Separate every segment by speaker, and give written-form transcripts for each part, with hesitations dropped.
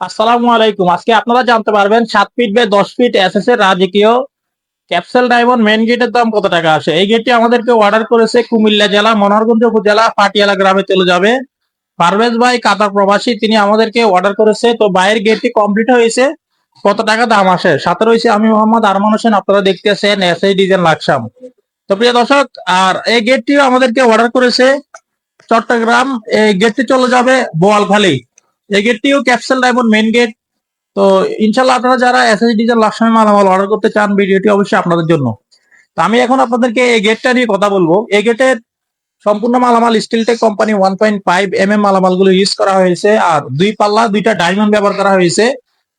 Speaker 1: আসসালামু আলাইকুম। আজকে আপনারা জানতে পারবেন 7 ফিট বাই 10 ফিট এসএস এর রাজকীয় ক্যাপসুল ডায়মন্ড মেইন গেটের দাম কত টাকা আসে। এই গেটটি আমাদেরকে অর্ডার করেছে কুমিল্লা জেলা মনোহরগঞ্জ উপজেলা পাটিয়ালা গ্রামে চলে যাবে পারভেজ ভাই কাতার প্রবাসী, তিনি আমাদেরকে অর্ডার করেছে। তো বাইরের গেটটি কমপ্লিট হয়েছে, কত টাকা দাম আসে। সাথে রয়েছে আমি মোহাম্মদ আরমান হোসেন, আপনারা দেখতেছেন এসআই ডিজাইন লাকসাম। তো প্রিয় দর্শক, আর এই গেটটিও আমাদেরকে অর্ডার করেছে চট্টগ্রাম। এই গেটটি চলে যাবে বোয়ালখালী। এই গেটটিও ক্যাপসুল ডায়মন্ড মেইন গেট। তো ইনশাল্লাহ আপনারা যারা এসএস ডিজাইন লাকসামে মালামাল অর্ডার করতে চান, ভিডিওটি অবশ্যই আপনাদের জন্য। তো আমি এখন আপনাদেরকে এই গেটটা নিয়ে কথা বলবো। এই গেটের সম্পূর্ণ মালামাল স্টিলটেক কোম্পানি 1.5 mm মালামালগুলো ইউজ করা হয়েছে, আর 2 পাল্লা 2টা ডায়মন্ড ব্যবহার করা হয়েছে।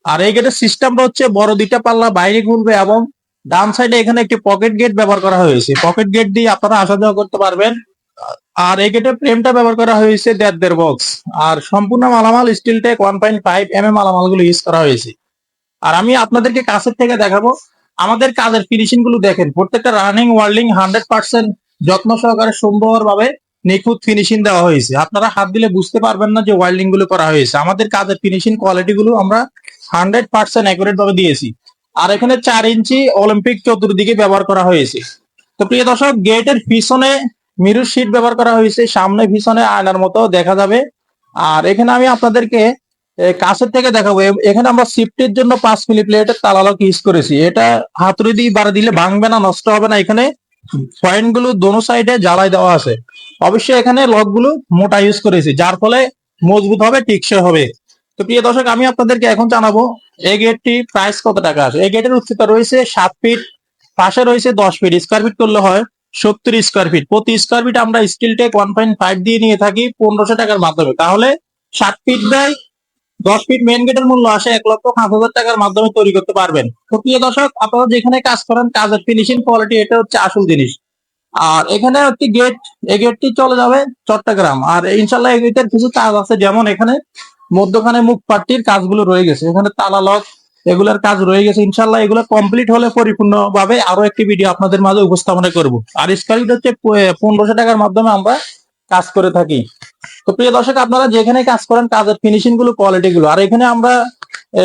Speaker 1: আর এই গেটের সিস্টেমটা হচ্ছে বড় 2টা পাল্লা বাইরে খুলবে, এবং ডান সাইডে এখানে একটি পকেট গেট ব্যবহার করা হয়েছে। পকেট গেট দিয়ে আপনারা আসা যাওয়া করতে পারবেন। আর এই গেটের ফ্রেমটা ব্যবহার করা হয়েছে 1.5 বক্স। আর সম্পূর্ণ মালামাল স্টিলটেক 1.5 mm মালামালগুলো ইউজ করা হয়েছে। আর আমি আপনাদেরকে কাছের থেকে দেখাবো আমাদের কাজের ফিনিশিং গুলো। দেখেন, প্রত্যেকটা রানিং ওয়ার্ল্ডিং 100% যত্ন সহকারে সুন্দরভাবে নিখুঁত ফিনিশিং দেওয়া হয়েছে। আপনারা হাত দিলে বুঝতে পারবেন না যে ওয়ার্ল্ডিং গুলো করা হয়েছে। আমাদের কাজের ফিনিশিং কোয়ালিটি গুলো আমরা 100% অ্যাকুরেট ভাবে দিয়েছি। আর এখানে 4 ইঞ্চি অলিম্পিক চতুর্দিকে ব্যবহার করা হয়েছে। তো প্রিয় দর্শক, গেটের পিছনে মিরর শিট ব্যবহার করা হয়েছে, সামনে পিছনে আয়নার মতো দেখা যাবে। আর এখানে আমি আপনাদেরকে কাছের থেকে দেখাবো। এখানে আমরা শিফটের জন্য 5 মিলি প্লেটের তালা লক ইউজ করেছি। এটা হাতুড়ি দিয়ে বাড়ি দিলে ভাঙবে না, নষ্ট হবে না। এখানে পয়েন্ট গুলো দোনো সাইডে জ্বালাই দেওয়া আছে। অবশ্যই এখানে লক গুলো মোটা ইউজ করেছি, যার ফলে মজবুত হবে, টেকসই হবে। তো প্রিয় দর্শক, আমি আপনাদেরকে এখন জানাবো এই গেটটি প্রাইস কত টাকা আছে। এই গেটের উচ্চতা রয়েছে 7 ফিট, পাশে রয়েছে 10 ফিট। স্কোয়ার ফিট করলে হয় 70 স্কোয়ার ফিট। প্রতি স্কোয়ার ফিট আমরা স্টিলটেক 1.5 দিয়ে নিয়ে থাকি 1500 টাকার মাধ্যমে। তাহলে 7 ফিট বাই 10 ফিট মেন গেটের মূল্য আসে 1,05,000 টাকার মাধ্যমে তৈরি করতে পারবেন। তো প্রিয় দর্শক, আপনারা যেখানে কাজ করেন, কাজের ফিনিশিং কোয়ালিটি এটা হচ্ছে আসল জিনিস। আর এখানে একটি গেট, এই গেটটি চলে যাবে চট্টগ্রাম। আর ইনশাল্লাহ এই গেটের কিছু কাজ আছে, যেমন এখানে মধ্যখানে মুখ পাট্টির কাজগুলো রয়ে গেছে, এখানে তালা লক এগুলোর কাজ রয়ে গেছে। ইনশাল্লাহ এগুলো কমপ্লিট হলে পরিপূর্ণভাবে আরো একটি ভিডিও আপনাদের মাঝে উপস্থাপনা করব। আর স্কোয়ার ফিট হচ্ছে 1500 টাকার মাধ্যমে আমরা কাজ করে থাকি। তো প্রিয় দর্শক, আপনারা যেখানে কাজ করেন, কাজের ফিনিশিং গুলো কোয়ালিটি গুলো। আর এখানে আমরা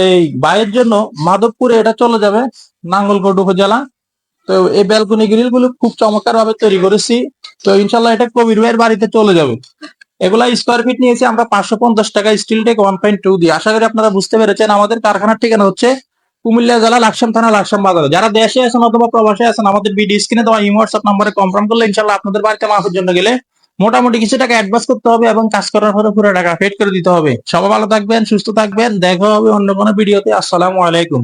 Speaker 1: এই বাইরের জন্য মাধবপুরে এটা চলে যাবে নাঙ্গলকোট উপজেলা। তো এই ব্যালকনি গ্রিল গুলো খুব চমৎকার ভাবে তৈরি করেছি। তো ইনশাল্লাহ এটা কবির ভাইয়ের বাড়িতে চলে যাবে। এগুলা স্কোয়ার ফিট নিয়েছি আমরা 550 টাকা স্টিলটেক 1.2 দিয়ে। আশা করি আপনারা বুঝতে পেরেছেন। আমাদের কারখানার ঠিকানা হচ্ছে কুমিল্লা জেলা লাকসাম থানা লাকসাম বাজারে। যারা দেশে আছেন অথবা প্রবাসে আছেন, আমাদের ভিডিও স্ক্রিনে দেওয়া ইমো হোয়াটসঅ্যাপ নম্বরে কনফার্ম করলে ইনশাল্লাহ আপনাদের বাড়িতে মাপের জন্য গেলে মোটামুটি কিছু টাকা অ্যাডভান্স করতে হবে, এবং কাজ করার পরে পুরো টাকা পেড করে দিতে হবে। সবাই ভালো থাকবেন, সুস্থ থাকবেন। দেখা হবে অন্য কোনো ভিডিওতে। আসসালামু আলাইকুম।